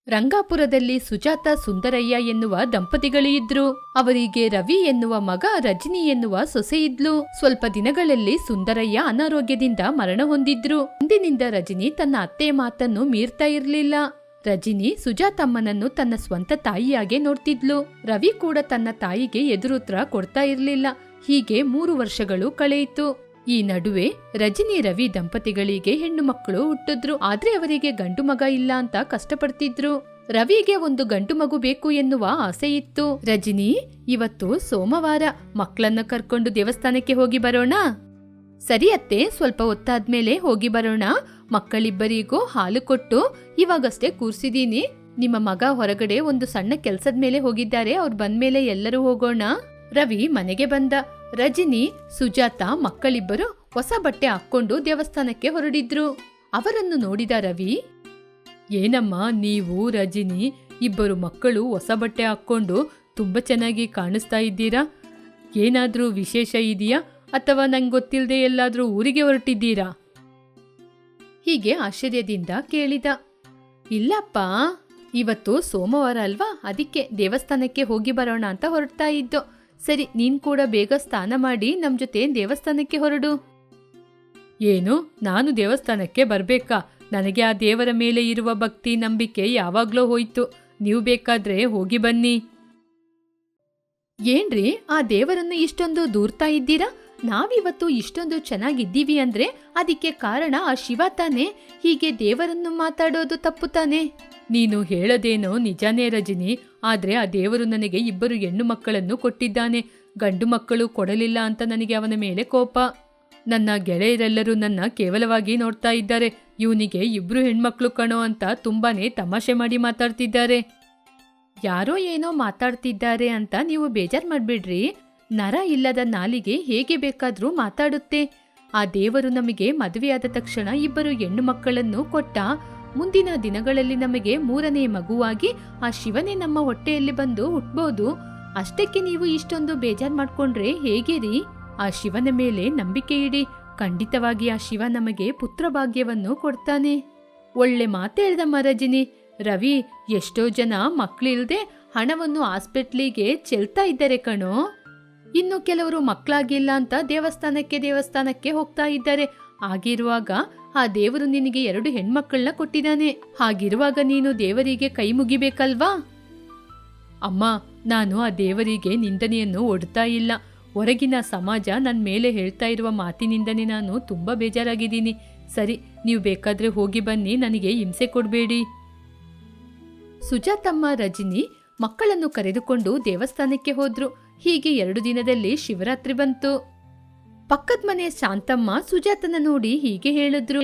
ರಂಗಾಪುರದಲ್ಲಿ ಸುಜಾತ ಸುಂದರಯ್ಯ ಎನ್ನುವ ದಂಪತಿಗಳು ಇದ್ರು. ಅವರಿಗೆ ರವಿ ಎನ್ನುವ ಮಗ, ರಜನಿ ಎನ್ನುವ ಸೊಸೆ ಇದ್ಲು. ಸ್ವಲ್ಪ ದಿನಗಳಲ್ಲಿ ಸುಂದರಯ್ಯ ಅನಾರೋಗ್ಯದಿಂದ ಮರಣ ಹೊಂದಿದ್ರು. ಅಂದಿನಿಂದ ರಜನಿ ತನ್ನ ಅತ್ತೆ ಮಾತನ್ನು ಮೀರ್ತಾ ಇರ್ಲಿಲ್ಲ. ರಜನಿ ಸುಜಾತಮ್ಮನನ್ನು ತನ್ನ ಸ್ವಂತ ತಾಯಿಯಾಗೆ ನೋಡ್ತಿದ್ಲು. ರವಿ ಕೂಡ ತನ್ನ ತಾಯಿಗೆ ಎದುರುತ್ರ ಕೊಡ್ತಾ ಇರ್ಲಿಲ್ಲ. ಹೀಗೆ 3 ವರ್ಷಗಳು ಕಳೆಯಿತು. ಈ ನಡುವೆ ರಜನಿ ರವಿ ದಂಪತಿಗಳಿಗೆ ಹೆಣ್ಣು ಮಕ್ಕಳು ಹುಟ್ಟಿದ್ರು. ಆದ್ರೆ ಅವರಿಗೆ ಗಂಡು ಮಗ ಇಲ್ಲ ಅಂತ ಕಷ್ಟಪಡ್ತಿದ್ರು. ರವಿಗೆ ಒಂದು ಗಂಡು ಮಗು ಬೇಕು ಎನ್ನುವ ಆಸೆ ಇತ್ತು. ರಜನಿ, ಇವತ್ತು ಸೋಮವಾರ, ಮಕ್ಕಳನ್ನ ಕರ್ಕೊಂಡು ದೇವಸ್ಥಾನಕ್ಕೆ ಹೋಗಿ ಬರೋಣ? ಸರಿ ಅತ್ತೆ, ಸ್ವಲ್ಪ ಹೊತ್ತಾದ್ಮೇಲೆ ಹೋಗಿ ಬರೋಣ. ಮಕ್ಕಳಿಬ್ಬರಿಗೂ ಹಾಲು ಕೊಟ್ಟು ಇವಾಗಷ್ಟೇ ಕೂರ್ಸಿದೀನಿ. ನಿಮ್ಮ ಮಗ ಹೊರಗಡೆ ಒಂದು ಸಣ್ಣ ಕೆಲ್ಸದ ಮೇಲೆ ಹೋಗಿದ್ದಾರೆ. ಅವ್ರು ಬಂದ್ಮೇಲೆ ಎಲ್ಲರೂ ಹೋಗೋಣ. ರವಿ ಮನೆಗೆ ಬಂದ. ರಜನಿ, ಸುಜಾತ ಮಕ್ಕಳಿಬ್ಬರು ಹೊಸ ಬಟ್ಟೆ ಹಾಕೊಂಡು ದೇವಸ್ಥಾನಕ್ಕೆ ಹೊರಡಿದ್ರು. ಅವರನ್ನು ನೋಡಿದ ರವಿ, ಏನಮ್ಮ ನೀವು ರಜನಿ ಇಬ್ಬರು ಮಕ್ಕಳು ಹೊಸ ಬಟ್ಟೆ ಹಾಕೊಂಡು ತುಂಬಾ ಚೆನ್ನಾಗಿ ಕಾಣಿಸ್ತಾ ಇದ್ದೀರಾ? ಏನಾದ್ರೂ ವಿಶೇಷ ಇದೆಯಾ ಅಥವಾ ನಂಗೆ ಗೊತ್ತಿಲ್ಲದೆ ಎಲ್ಲಾದ್ರೂ ಊರಿಗೆ ಹೊರಟಿದ್ದೀರಾ? ಹೀಗೆ ಆಶ್ಚರ್ಯದಿಂದ ಕೇಳಿದ. ಇಲ್ಲಪ್ಪ, ಇವತ್ತು ಸೋಮವಾರ ಅಲ್ವಾ, ಅದಕ್ಕೆ ದೇವಸ್ಥಾನಕ್ಕೆ ಹೋಗಿ ಬರೋಣ ಅಂತ ಹೊರಡ್ತಾ ಇದ್ದೋ. ಸರಿ, ನೀನ್ ಕೂಡ ಬೇಗ ಸ್ನಾನ ಮಾಡಿ ನಮ್ ಜೊತೆ ದೇವಸ್ಥಾನಕ್ಕೆ ಹೊರಡು. ಏನು, ನಾನು ದೇವಸ್ಥಾನಕ್ಕೆ ಬರ್ಬೇಕಾ? ನನಗೆ ಆ ದೇವರ ಮೇಲೆ ಇರುವ ಭಕ್ತಿ ನಂಬಿಕೆ ಯಾವಾಗ್ಲೋ ಹೋಯ್ತು. ನೀವು ಬೇಕಾದ್ರೆ ಹೋಗಿ ಬನ್ನಿ. ಏನ್ರಿ, ಆ ದೇವರನ್ನು ಇಷ್ಟೊಂದು ದೂರ್ತಾ ಇದ್ದೀರಾ? ನಾವಿವತ್ತು ಇಷ್ಟೊಂದು ಚೆನ್ನಾಗಿದ್ದೀವಿ ಅಂದ್ರೆ ಅದಕ್ಕೆ ಕಾರಣ ಆ ಶಿವ ತಾನೆ. ಹೀಗೆ ದೇವರನ್ನು ಮಾತಾಡೋದು ತಪ್ಪು ತಾನೆ? ನೀನು ಹೇಳದೇನೋ ನಿಜಾನೇ ರಜನಿ, ಆದ್ರೆ ಆ ದೇವರು ನನಗೆ 2 ಹೆಣ್ಣು ಮಕ್ಕಳನ್ನು ಕೊಟ್ಟಿದ್ದಾನೆ. ಗಂಡು ಮಕ್ಕಳು ಕೊಡಲಿಲ್ಲ ಅಂತ ನನಗೆ ಅವನ ಮೇಲೆ ಕೋಪ. ನನ್ನ ಗೆಳೆಯರೆಲ್ಲರೂ ನನ್ನ ಕೇವಲವಾಗಿ ನೋಡ್ತಾ ಇದ್ದಾರೆ. ಇವನಿಗೆ 2 ಹೆಣ್ಮಕ್ಳು ಕಣೋ ಅಂತ ತುಂಬಾನೇ ತಮಾಷೆ ಮಾಡಿ ಮಾತಾಡ್ತಿದ್ದಾರೆ. ಯಾರೋ ಏನೋ ಮಾತಾಡ್ತಿದ್ದಾರೆ ಅಂತ ನೀವು ಬೇಜಾರ್ ಮಾಡ್ಬಿಡ್ರಿ. ನರ ಇಲ್ಲದ ನಾಲಿಗೆ ಹೇಗೆ ಬೇಕಾದ್ರೂ ಮಾತಾಡುತ್ತೆ. ಆ ದೇವರು ನಮಗೆ ಮದುವೆಯಾದ ತಕ್ಷಣ 2 ಹೆಣ್ಣು ಮಕ್ಕಳನ್ನು ಕೊಟ್ಟ. ಮುಂದಿನ ದಿನಗಳಲ್ಲಿ ನಮಗೆ 3ನೇ ಮಗುವಾಗಿ ಆ ಶಿವನೇ ನಮ್ಮ ಹೊಟ್ಟೆಯಲ್ಲಿ ಬಂದು ಹುಟ್ಬೋದು. ಅಷ್ಟಕ್ಕೆ ನೀವು ಇಷ್ಟೊಂದು ಬೇಜಾರ್ ಮಾಡ್ಕೊಂಡ್ರೆ ಹೇಗೆ ರೀ? ಆ ಶಿವನ ಮೇಲೆ ನಂಬಿಕೆ ಇಡಿ. ಖಂಡಿತವಾಗಿ ಆ ಶಿವ ನಮಗೆ ಪುತ್ರ ಭಾಗ್ಯವನ್ನು ಕೊಡ್ತಾನೆ. ಒಳ್ಳೆ ಮಾತೇಳ್ದಮ್ಮ ರಜನಿ. ರವಿ, ಎಷ್ಟೋ ಜನ ಮಕ್ಕಳಿಲ್ದೆ ಹಣವನ್ನು ಹಾಸ್ಪಿಟ್ಲಿಗೆ ಚೆಲ್ತಾ ಇದ್ದಾರೆ ಕಣೋ. ಇನ್ನು ಕೆಲವರು ಮಕ್ಕಳಾಗಿಲ್ಲ ಅಂತ ದೇವಸ್ಥಾನಕ್ಕೆ ಹೋಗ್ತಾ ಇದ್ದಾರೆ. ಆಗಿರುವಾಗ ಆ ದೇವರು ನಿನಗೆ 2 ಹೆಣ್ಮಕ್ಕಳನ್ನ ಕೊಟ್ಟಿದ್ದಾನೆ. ಹಾಗಿರುವಾಗ ನೀನು ದೇವರಿಗೆ ಕೈ ಮುಗಿಬೇಕಲ್ವಾ? ಅಮ್ಮ, ನಾನು ಆ ದೇವರಿಗೆ ನಿಂದನೆಯನ್ನು ಒಡ್ತಾ ಇಲ್ಲ. ಹೊರಗಿನ ಸಮಾಜ ನನ್ನ ಮೇಲೆ ಹೇಳ್ತಾ ಇರುವ ಮಾತಿನಿಂದನೇ ನಾನು ತುಂಬಾ ಬೇಜಾರಾಗಿದ್ದೀನಿ. ಸರಿ, ನೀವು ಬೇಕಾದ್ರೆ ಹೋಗಿ ಬನ್ನಿ, ನನಗೆ ಹಿಂಸೆ ಕೊಡಬೇಡಿ. ಸುಜಾತಮ್ಮ ರಜನಿ ಮಕ್ಕಳನ್ನು ಕರೆದುಕೊಂಡು ದೇವಸ್ಥಾನಕ್ಕೆ ಹೋದ್ರು. ಹೀಗೆ 2 ದಿನದಲ್ಲಿ ಶಿವರಾತ್ರಿ ಬಂತು. ಪಕ್ಕದ ಮನೆ ಶಾಂತಮ್ಮ ಸುಜಾತನ ನೋಡಿ ಹೀಗೆ ಹೇಳಿದ್ರು.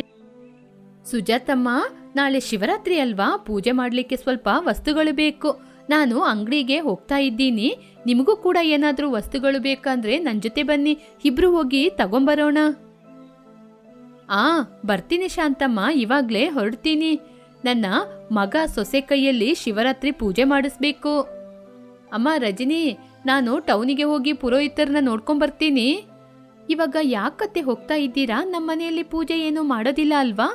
ಸುಜಾತಮ್ಮ, ನಾಳೆ ಶಿವರಾತ್ರಿ ಅಲ್ವಾ, ಪೂಜೆ ಮಾಡ್ಲಿಕ್ಕೆ ಸ್ವಲ್ಪ ವಸ್ತುಗಳು ಬೇಕು. ನಾನು ಅಂಗಡಿಗೆ ಹೋಗ್ತಾ ಇದ್ದೀನಿ. ನಿಮಗೂ ಕೂಡ ಏನಾದ್ರೂ ವಸ್ತುಗಳು ಬೇಕಂದ್ರೆ ನನ್ ಜೊತೆ ಬನ್ನಿ, ಇಬ್ರು ಹೋಗಿ ತಗೊಂಬರೋಣ. ಬರ್ತೀನಿ ಶಾಂತಮ್ಮ, ಇವಾಗ್ಲೇ ಹೊರಡ್ತೀನಿ. ನನ್ನ ಮಗ ಸೊಸೆ ಕೈಯಲ್ಲಿ ಶಿವರಾತ್ರಿ ಪೂಜೆ ಮಾಡಿಸ್ಬೇಕು. ಅಮ್ಮ ರಜನಿ, ನಾನು ಟೌನಿಗೆ ಹೋಗಿ ಪುರೋಹಿತರನ್ನ ನೋಡ್ಕೊಂಬರ್ತೀನಿ. ಇವಾಗ ಯಾಕತ್ತೆ ಹೋಗ್ತಾ ಇದ್ದೀರಾ? ನಮ್ಮನೆಯಲ್ಲಿ ಪೂಜೆ ಏನು ಮಾಡೋದಿಲ್ಲ ಅಲ್ವಾ?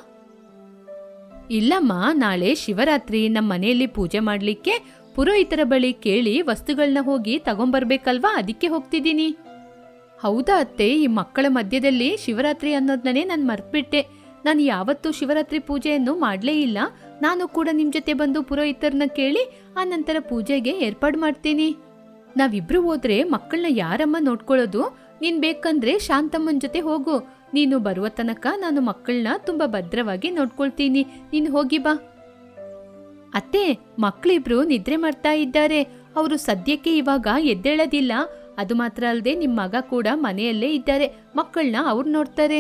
ಇಲ್ಲಮ್ಮ, ನಾಳೆ ಶಿವರಾತ್ರಿ, ನಮ್ಮ ಮನೆಯಲ್ಲಿ ಪೂಜೆ ಮಾಡ್ಲಿಕ್ಕೆ ಪುರೋಹಿತರ ಬಳಿ ಕೇಳಿ ವಸ್ತುಗಳನ್ನ ಹೋಗಿ ತಗೊಂಬರ್ಬೇಕಲ್ವಾ, ಅದಕ್ಕೆ ಹೋಗ್ತಿದ್ದೀನಿ. ಹೌದಾ ಅತ್ತೆ, ಈ ಮಕ್ಕಳ ಮಧ್ಯದಲ್ಲಿ ಶಿವರಾತ್ರಿ ಅನ್ನೋದನ್ನೇ ನಾನು ಮರ್ತ್ಬಿಟ್ಟೆ. ನಾನು ಯಾವತ್ತೂ ಶಿವರಾತ್ರಿ ಪೂಜೆಯನ್ನು ಮಾಡಲೇ ಇಲ್ಲ. ನಾನು ಕೂಡ ನಿಮ್ ಜೊತೆ ಬಂದು ಪುರೋಹಿತರನ್ನ ಕೇಳಿ ಆ ನಂತರ ಪೂಜೆಗೆ ಏರ್ಪಾಡು ಮಾಡ್ತೀನಿ. ನಾವಿಬ್ರು ಹೋದ್ರೆ ಮಕ್ಕಳನ್ನ ಯಾರಮ್ಮ ನೋಡ್ಕೊಳ್ಳೋದು? ನೀನ್ ಬೇಕಂದ್ರೆ ಶಾಂತಮ್ಮನ ಜೊತೆ ಹೋಗು. ನೀನು ಬರುವ ತನಕ ನಾನು ಮಕ್ಕಳನ್ನ ತುಂಬಾ ಭದ್ರವಾಗಿ ನೋಡ್ಕೊಳ್ತೀನಿ. ನೀನು ಹೋಗಿ ಬಾ. ಅತ್ತೆ, ಮಕ್ಕಳಿಬ್ರು ನಿದ್ರೆ ಮಾಡ್ತಾ ಇದ್ದಾರೆ. ಅವರು ಸದ್ಯಕ್ಕೆ ಇವಾಗ ಎದ್ದೇಳೋದಿಲ್ಲ. ಅದು ಮಾತ್ರ ಅಲ್ಲದೆ ನಿಮ್ ಮಗ ಕೂಡ ಮನೆಯಲ್ಲೇ ಇದ್ದಾರೆ. ಮಕ್ಕಳನ್ನ ಅವ್ರು ನೋಡ್ತಾರೆ.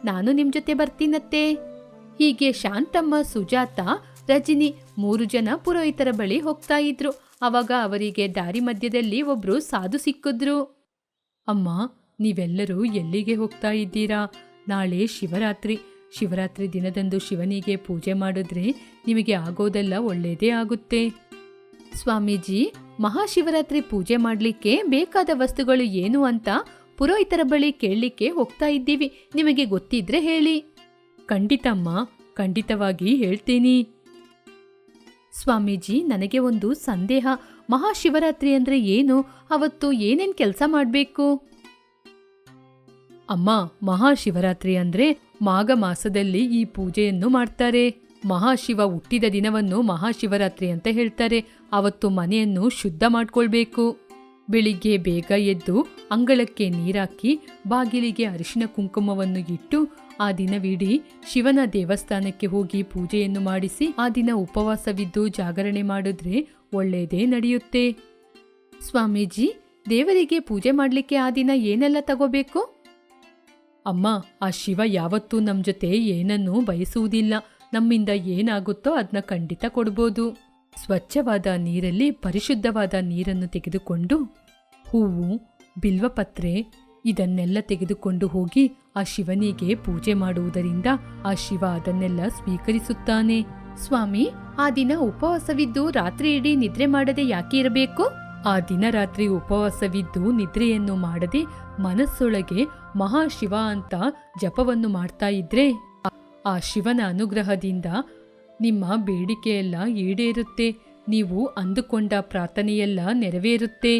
ನಾನು ನಿಮ್ ಜೊತೆ ಬರ್ತೀನತ್ತೆ. ಹೀಗೆ ಶಾಂತಮ್ಮ, ಸುಜಾತ, ರಜನಿ 3 ಜನ ಪುರೋಹಿತರ ಬಳಿ ಹೋಗ್ತಾ ಇದ್ರು. ಅವಾಗ ಅವರಿಗೆ ದಾರಿ ಮಧ್ಯದಲ್ಲಿ ಒಬ್ರು ಸಾಧು ಸಿಕ್ಕಿದ್ರು. ಅಮ್ಮ, ನೀವೆಲ್ಲರೂ ಎಲ್ಲಿಗೆ ಹೋಗ್ತಾ ಇದ್ದೀರಾ? ನಾಳೆ ಶಿವರಾತ್ರಿ. ಶಿವರಾತ್ರಿ ದಿನದಂದು ಶಿವನಿಗೆ ಪೂಜೆ ಮಾಡಿದ್ರೆ ನಿಮಗೆ ಆಗೋದೆಲ್ಲ ಒಳ್ಳೆಯದೇ ಆಗುತ್ತೆ. ಸ್ವಾಮೀಜಿ, ಮಹಾಶಿವರಾತ್ರಿ ಪೂಜೆ ಮಾಡಲಿಕ್ಕೆ ಬೇಕಾದ ವಸ್ತುಗಳು ಏನು ಅಂತ ಪುರೋಹಿತರ ಬಳಿ ಕೇಳಲಿಕ್ಕೆ ಹೋಗ್ತಾ ಇದ್ದೀವಿ. ನಿಮಗೆ ಗೊತ್ತಿದ್ರೆ ಹೇಳಿ. ಖಂಡಿತಮ್ಮ, ಖಂಡಿತವಾಗಿ ಹೇಳ್ತೀನಿ. ಸ್ವಾಮೀಜಿ, ನನಗೆ ಒಂದು ಸಂದೇಹ. ಮಹಾಶಿವರಾತ್ರಿ ಅಂದ್ರೆ ಏನು? ಅವತ್ತು ಏನೇನ್ ಕೆಲಸ ಮಾಡ್ಬೇಕು? ಅಮ್ಮ, ಮಹಾಶಿವರಾತ್ರಿ ಅಂದ್ರೆ ಮಾಘ ಮಾಸದಲ್ಲಿ ಈ ಪೂಜೆಯನ್ನು ಮಾಡ್ತಾರೆ. ಮಹಾಶಿವ ಹುಟ್ಟಿದ ದಿನವನ್ನು ಮಹಾಶಿವರಾತ್ರಿ ಅಂತ ಹೇಳ್ತಾರೆ. ಅವತ್ತು ಮನೆಯನ್ನು ಶುದ್ಧ ಮಾಡ್ಕೊಳ್ಬೇಕು. ಬೆಳಿಗ್ಗೆ ಬೇಗ ಎದ್ದು ಅಂಗಳಕ್ಕೆ ನೀರಾಕಿ ಬಾಗಿಲಿಗೆ ಅರಿಶಿನ ಕುಂಕುಮವನ್ನು ಇಟ್ಟು ಆ ದಿನವಿಡೀ ಶಿವನ ದೇವಸ್ಥಾನಕ್ಕೆ ಹೋಗಿ ಪೂಜೆಯನ್ನು ಮಾಡಿಸಿ ಆ ದಿನ ಉಪವಾಸವಿದ್ದು ಜಾಗರಣೆ ಮಾಡಿದ್ರೆ ಒಳ್ಳೆಯದೇ ನಡೆಯುತ್ತೆ. ಸ್ವಾಮೀಜಿ, ದೇವರಿಗೆ ಪೂಜೆ ಮಾಡಲಿಕ್ಕೆ ಆ ದಿನ ಏನೆಲ್ಲ ತಗೋಬೇಕು? ಅಮ್ಮ, ಆ ಶಿವ ಯಾವತ್ತೂ ನಮ್ಮ ಜೊತೆ ಏನನ್ನೂ ಬಯಸುವುದಿಲ್ಲ. ನಮ್ಮಿಂದ ಏನಾಗುತ್ತೋ ಅದನ್ನ ಖಂಡಿತ ಕೊಡ್ಬೋದು. ಸ್ವಚ್ಛವಾದ ನೀರಲ್ಲಿ ಪರಿಶುದ್ಧವಾದ ನೀರನ್ನು ತೆಗೆದುಕೊಂಡು ಹೂವು, ಬಿಲ್ವಪತ್ರೆ ಇದನ್ನೆಲ್ಲ ತೆಗೆದುಕೊಂಡು ಹೋಗಿ ಆ ಶಿವನಿಗೆ ಪೂಜೆ ಮಾಡುವುದರಿಂದ ಆ ಶಿವ ಅದನ್ನೆಲ್ಲ ಸ್ವೀಕರಿಸುತ್ತಾನೆ. ಸ್ವಾಮಿ, ಆ ದಿನ ಉಪವಾಸವಿದ್ದು ರಾತ್ರಿ ಇಡೀ ನಿದ್ರೆ ಮಾಡದೆ ಯಾಕೆ ಇರಬೇಕು? ಆ ದಿನ ರಾತ್ರಿ ಉಪವಾಸವಿದ್ದು ನಿದ್ರೆಯನ್ನು ಮಾಡದೆ ಮನಸ್ಸೊಳಗೆ ಮಹಾಶಿವ ಅಂತ ಜಪವನ್ನು ಮಾಡ್ತಾ ಇದ್ರೆ ಆ ಶಿವನ ಅನುಗ್ರಹದಿಂದ ನಿಮ್ಮ ಬೇಡಿಕೆಯೆಲ್ಲ ಈಡೇರುತ್ತೆ. ನೀವು ಅಂದುಕೊಂಡ ಪ್ರಾರ್ಥನೆಯೆಲ್ಲ ನೆರವೇರುತ್ತೆ.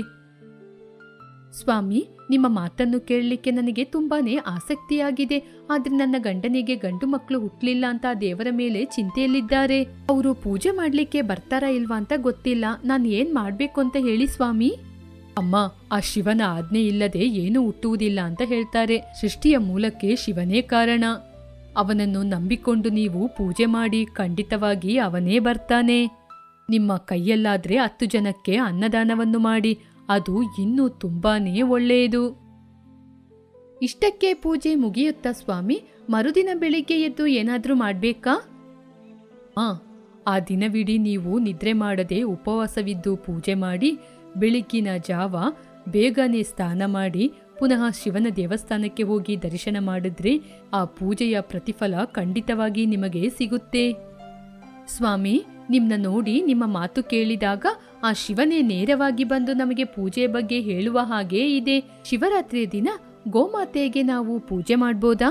ಸ್ವಾಮಿ, ನಿಮ್ಮ ಮಾತನ್ನು ಕೇಳಲಿಕ್ಕೆ ನನಗೆ ತುಂಬಾನೇ ಆಸಕ್ತಿಯಾಗಿದೆ. ಆದ್ರೆ ನನ್ನ ಗಂಡನಿಗೆ ಗಂಡು ಮಕ್ಕಳು ಹುಟ್ಟಲಿಲ್ಲ ಅಂತ ದೇವರ ಮೇಲೆ ಚಿಂತೆಯಲ್ಲಿದ್ದಾರೆ. ಅವರು ಪೂಜೆ ಮಾಡ್ಲಿಕ್ಕೆ ಬರ್ತಾರಾ ಇಲ್ವಾ ಅಂತ ಗೊತ್ತಿಲ್ಲ. ನಾನು ಏನ್ ಮಾಡ್ಬೇಕು ಅಂತ ಹೇಳಿ ಸ್ವಾಮಿ. ಅಮ್ಮ, ಆ ಶಿವನ ಆಜ್ಞೆ ಇಲ್ಲದೆ ಏನೂ ಹುಟ್ಟುವುದಿಲ್ಲ ಅಂತ ಹೇಳ್ತಾರೆ. ಸೃಷ್ಟಿಯ ಮೂಲಕ್ಕೆ ಶಿವನೇ ಕಾರಣ. ಅವನನ್ನು ನಂಬಿಕೊಂಡು ನೀವು ಪೂಜೆ ಮಾಡಿ, ಖಂಡಿತವಾಗಿ ಅವನೇ ಬರ್ತಾನೆ. ನಿಮ್ಮ ಕೈಯಲ್ಲಾದ್ರೆ 10 ಜನಕ್ಕೆ ಅನ್ನದಾನವನ್ನು ಮಾಡಿ, ಅದು ಇನ್ನೂ ತುಂಬಾನೇ ಒಳ್ಳೆಯದು. ಇಷ್ಟಕ್ಕೆ ಪೂಜೆ ಮುಗಿಯುತ್ತಾ ಸ್ವಾಮಿ? ಮರುದಿನ ಬೆಳಿಗ್ಗೆ ಎದ್ದು ಏನಾದ್ರೂ ಮಾಡ್ಬೇಕಾ? ಆ ದಿನವಿಡೀ ನೀವು ನಿದ್ರೆ ಮಾಡದೆ ಉಪವಾಸವಿದ್ದು ಪೂಜೆ ಮಾಡಿ ಬೆಳಗ್ಗಿನ ಜಾವ ಬೇಗನೆ ಸ್ನಾನ ಮಾಡಿ ಪುನಃ ಶಿವನ ದೇವಸ್ಥಾನಕ್ಕೆ ಹೋಗಿ ದರ್ಶನ ಮಾಡಿದ್ರೆ ಆ ಪೂಜೆಯ ಪ್ರತಿಫಲ ಖಂಡಿತವಾಗಿ ನಿಮಗೆ ಸಿಗುತ್ತೆ. ಸ್ವಾಮಿ, ನಿಮ್ನ ನೋಡಿ ನಿಮ್ಮ ಮಾತು ಕೇಳಿದಾಗ ಆ ಶಿವನೇ ನೇರವಾಗಿ ಬಂದು ನಮಗೆ ಪೂಜೆಯ ಬಗ್ಗೆ ಹೇಳುವ ಹಾಗೇ ಇದೆ. ಶಿವರಾತ್ರಿಯ ದಿನ ಗೋಮಾತೆಗೆ ನಾವು ಪೂಜೆ ಮಾಡ್ಬೋದಾ?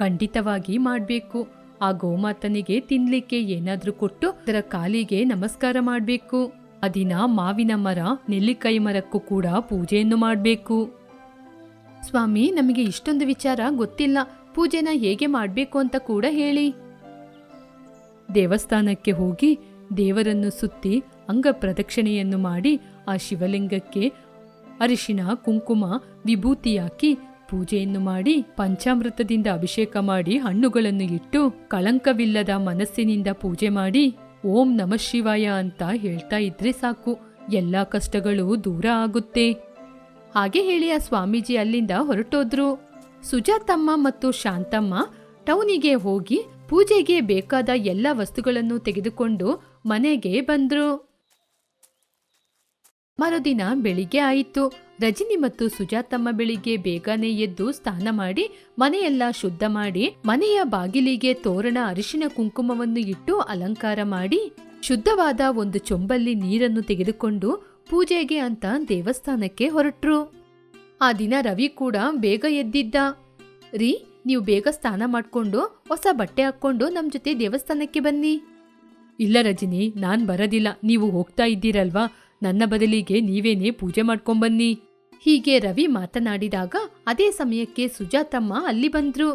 ಖಂಡಿತವಾಗಿ ಮಾಡಬೇಕು. ಆ ಗೋಮಾತನಿಗೆ ತಿನ್ಲಿಕ್ಕೆ ಏನಾದ್ರೂ ಕೊಟ್ಟು ಅದರ ಕಾಲಿಗೆ ನಮಸ್ಕಾರ ಮಾಡಬೇಕು. ಆ ದಿನ ಮಾವಿನ ಮರ, ನೆಲ್ಲಿಕಾಯಿ ಮರಕ್ಕೂ ಕೂಡ ಪೂಜೆಯನ್ನು ಮಾಡಬೇಕು. ಸ್ವಾಮಿ, ನಮಗೆ ಇಷ್ಟೊಂದು ವಿಚಾರ ಗೊತ್ತಿಲ್ಲ. ಪೂಜೆನ ಹೇಗೆ ಮಾಡಬೇಕು ಅಂತ ಕೂಡ ಹೇಳಿ. ದೇವಸ್ಥಾನಕ್ಕೆ ಹೋಗಿ ದೇವರನ್ನು ಸುತ್ತಿ ಅಂಗ ಪ್ರದಕ್ಷಿಣೆಯನ್ನು ಮಾಡಿ ಆ ಶಿವಲಿಂಗಕ್ಕೆ ಅರಿಶಿನ, ಕುಂಕುಮ, ವಿಭೂತಿ ಹಾಕಿ ಪೂಜೆಯನ್ನು ಮಾಡಿ ಪಂಚಾಮೃತದಿಂದ ಅಭಿಷೇಕ ಮಾಡಿ ಹಣ್ಣುಗಳನ್ನು ಇಟ್ಟು ಕಳಂಕವಿಲ್ಲದ ಮನಸ್ಸಿನಿಂದ ಪೂಜೆ ಮಾಡಿ ಓಂ ನಮಃ ಶಿವಾಯ ಅಂತ ಹೇಳ್ತಾ ಇದ್ರೆ ಸಾಕು, ಎಲ್ಲಾ ಕಷ್ಟಗಳು ದೂರ ಆಗುತ್ತೆ. ಹಾಗೆ ಹೇಳಿ ಆ ಸ್ವಾಮೀಜಿ ಅಲ್ಲಿಂದ ಹೊರಟೋದ್ರು. ಸುಜಾತಮ್ಮ ಮತ್ತು ಶಾಂತಮ್ಮ ಟೌನಿಗೆ ಹೋಗಿ ಪೂಜೆಗೆ ಬೇಕಾದ ಎಲ್ಲ ವಸ್ತುಗಳನ್ನು ತೆಗೆದುಕೊಂಡು ಮನೆಗೆ ಬಂದ್ರು. ಮರುದಿನ ಬೆಳಿಗ್ಗೆ ಆಯಿತು. ರಜನಿ ಮತ್ತು ಸುಜಾತಮ್ಮ ಬೆಳಿಗ್ಗೆ ಬೇಗನೆ ಎದ್ದು ಸ್ನಾನ ಮಾಡಿ ಮನೆಯೆಲ್ಲ ಶುದ್ಧ ಮಾಡಿ ಮನೆಯ ಬಾಗಿಲಿಗೆ ತೋರಣ, ಅರಿಶಿನ ಕುಂಕುಮವನ್ನು ಇಟ್ಟು ಅಲಂಕಾರ ಮಾಡಿ ಶುದ್ಧವಾದ ಒಂದು ಚೊಂಬಲ್ಲಿ ನೀರನ್ನು ತೆಗೆದುಕೊಂಡು ಪೂಜೆಗೆ ಅಂತ ದೇವಸ್ಥಾನಕ್ಕೆ ಹೊರಟ್ರು. ಆ ದಿನ ರವಿ ಕೂಡ ಬೇಗ ಎದ್ದಿದ್ದ. ರೀ, ನೀವು ಬೇಗ ಸ್ನಾನ ಮಾಡ್ಕೊಂಡು ಹೊಸ ಬಟ್ಟೆ ಹಾಕೊಂಡು ನಮ್ ಜೊತೆ ದೇವಸ್ಥಾನಕ್ಕೆ ಬನ್ನಿ. ಇಲ್ಲ ರಜನಿ, ನಾನ್ ಬರೋದಿಲ್ಲ. ನೀವು ಹೋಗ್ತಾ ಇದ್ದೀರಲ್ವಾ, ನನ್ನ ಬದಲಿಗೆ ನೀವೇನೇ ಪೂಜೆ ಮಾಡ್ಕೊಂಬನ್ನಿ. ಹೀಗೆ ರವಿ ಮಾತನಾಡಿದಾಗ ಅದೇ ಸಮಯಕ್ಕೆ ಸುಜಾತಮ್ಮ ಅಲ್ಲಿ ಬಂದ್ರು.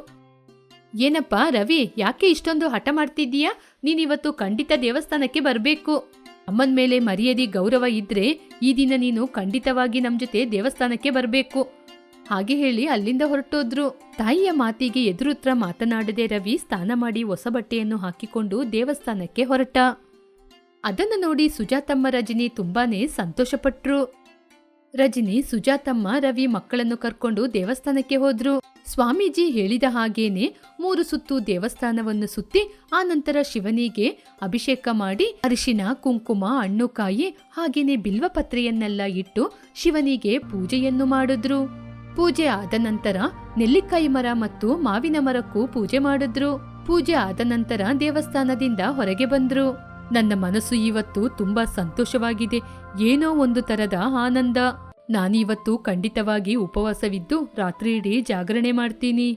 ಏನಪ್ಪಾ ರವಿ, ಯಾಕೆ ಇಷ್ಟೊಂದು ಹಠ ಮಾಡ್ತಿದ್ದೀಯಾ? ನೀನಿವತ್ತು ಖಂಡಿತ ದೇವಸ್ಥಾನಕ್ಕೆ ಬರಬೇಕು. ಅಮ್ಮನ ಮೇಲೆ ಮರ್ಯಾದೆ ಗೌರವ ಇದ್ರೆ ಈ ದಿನ ನೀನು ಖಂಡಿತವಾಗಿ ನಮ್ ಜೊತೆ ದೇವಸ್ಥಾನಕ್ಕೆ ಬರಬೇಕು. ಹಾಗೆ ಹೇಳಿ ಅಲ್ಲಿಂದ ಹೊರಟೋದ್ರು. ತಾಯಿಯ ಮಾತಿಗೆ ಎದುರುತ್ರ ಮಾತನಾಡದೆ ರವಿ ಸ್ನಾನ ಮಾಡಿ ಹೊಸ ಬಟ್ಟೆಯನ್ನು ಹಾಕಿಕೊಂಡು ದೇವಸ್ಥಾನಕ್ಕೆ ಹೊರಟ. ಅದನ್ನು ನೋಡಿ ಸುಜಾತಮ್ಮ, ರಜನಿ ತುಂಬಾನೇ ಸಂತೋಷಪಟ್ರು. ರಜನಿ, ಸುಜಾತಮ್ಮ, ರವಿ ಮಕ್ಕಳನ್ನು ಕರ್ಕೊಂಡು ದೇವಸ್ಥಾನಕ್ಕೆ ಹೋದ್ರು. ಸ್ವಾಮೀಜಿ ಹೇಳಿದ ಹಾಗೇನೆ 3 ಸುತ್ತು ದೇವಸ್ಥಾನವನ್ನು ಸುತ್ತಿ ಆ ನಂತರ ಶಿವನಿಗೆ ಅಭಿಷೇಕ ಮಾಡಿ ಅರಿಶಿನ, ಕುಂಕುಮ, ಹಣ್ಣು, ಕಾಯಿ ಹಾಗೇನೆ ಬಿಲ್ವಪತ್ರೆಯನ್ನೆಲ್ಲ ಇಟ್ಟು ಶಿವನಿಗೆ ಪೂಜೆಯನ್ನು ಮಾಡಿದ್ರು. ಪೂಜೆ ಆದ ನಂತರ ನೆಲ್ಲಿಕಾಯಿ ಮರ ಮತ್ತು ಮಾವಿನ ಮರಕ್ಕೂ ಪೂಜೆ ಮಾಡಿದ್ರು. ಪೂಜೆ ಆದ ನಂತರ ದೇವಸ್ಥಾನದಿಂದ ಹೊರಗೆ ಬಂದ್ರು. ನನ್ನ ಮನಸ್ಸು ಇವತ್ತು ತುಂಬಾ ಸಂತೋಷವಾಗಿದೆ. ಏನೋ ಒಂದು ತರದ ಆನಂದ. ನಾನಿವತ್ತು ಖಂಡಿತವಾಗಿ ಉಪವಾಸವಿದ್ದು ರಾತ್ರಿ ಇಡೀ ಜಾಗರಣೆ ಮಾಡ್ತೀನಿ.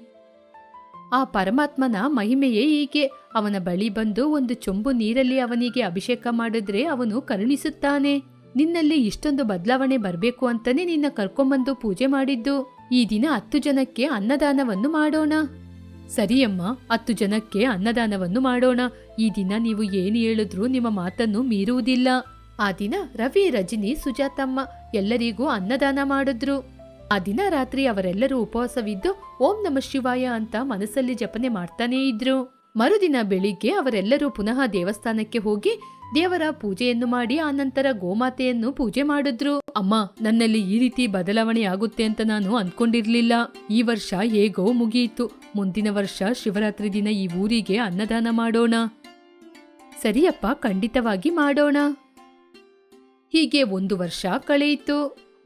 ಆ ಪರಮಾತ್ಮನ ಮಹಿಮೆಯೇ ಹೀಗೆ. ಅವನ ಬಳಿ ಬಂದು ಒಂದು ಚೊಂಬು ನೀರಲ್ಲಿ ಅವನಿಗೆ ಅಭಿಷೇಕ ಮಾಡಿದ್ರೆ ಅವನು ಕರುಣಿಸುತ್ತಾನೆ. ನಿನ್ನಲ್ಲಿ ಇಷ್ಟೊಂದು ಬದಲಾವಣೆ ಬರ್ಬೇಕು ಅಂತಾನೆ ನಿನ್ನ ಕರ್ಕೊಂಬಂದು ಪೂಜೆ ಮಾಡಿದ್ದು. ಈ ದಿನ 10 ಜನಕ್ಕೆ ಅನ್ನದಾನವನ್ನು ಮಾಡೋಣ. ಸರಿಯಮ್ಮ, 10 ಜನಕ್ಕೆ ಅನ್ನದಾನವನ್ನು ಮಾಡೋಣ. ಈ ದಿನ ನೀವು ಏನು ಹೇಳಿದ್ರೂ ನಿಮ್ಮ ಮಾತನ್ನು ಮೀರುವುದಿಲ್ಲ. ಆ ದಿನ ರವಿ, ರಜನಿ, ಸುಜಾತಮ್ಮ ಎಲ್ಲರಿಗೂ ಅನ್ನದಾನ ಮಾಡಿದ್ರು. ಆ ದಿನ ರಾತ್ರಿ ಅವರೆಲ್ಲರೂ ಉಪವಾಸವಿದ್ದು ಓಂ ನಮಃ ಶಿವಾಯ ಅಂತ ಮನಸ್ಸಲ್ಲಿ ಜಪನೆ ಮಾಡ್ತಾನೇ ಇದ್ರು. ಮರುದಿನ ಬೆಳಿಗ್ಗೆ ಅವರೆಲ್ಲರೂ ಪುನಃ ದೇವಸ್ಥಾನಕ್ಕೆ ಹೋಗಿ ದೇವರ ಪೂಜೆಯನ್ನು ಮಾಡಿ ಆನಂತರ ಗೋಮಾತೆಯನ್ನು ಪೂಜೆ ಮಾಡಿದ್ರು. ಅಮ್ಮ, ನನ್ನಲ್ಲಿ ಈ ರೀತಿ ಬದಲಾವಣೆ ಆಗುತ್ತೆ ಅಂತ ನಾನು ಅಂದ್ಕೊಂಡಿರ್ಲಿಲ್ಲ. ಈ ವರ್ಷ ಹೇಗೋ ಮುಗಿಯಿತು. ಮುಂದಿನ ವರ್ಷ ಶಿವರಾತ್ರಿ ದಿನ ಈ ಊರಿಗೆ ಅನ್ನದಾನ ಮಾಡೋಣ. ಸರಿಯಪ್ಪ, ಖಂಡಿತವಾಗಿ ಮಾಡೋಣ. ಹೀಗೆ 1 ವರ್ಷ ಕಳೆಯಿತು.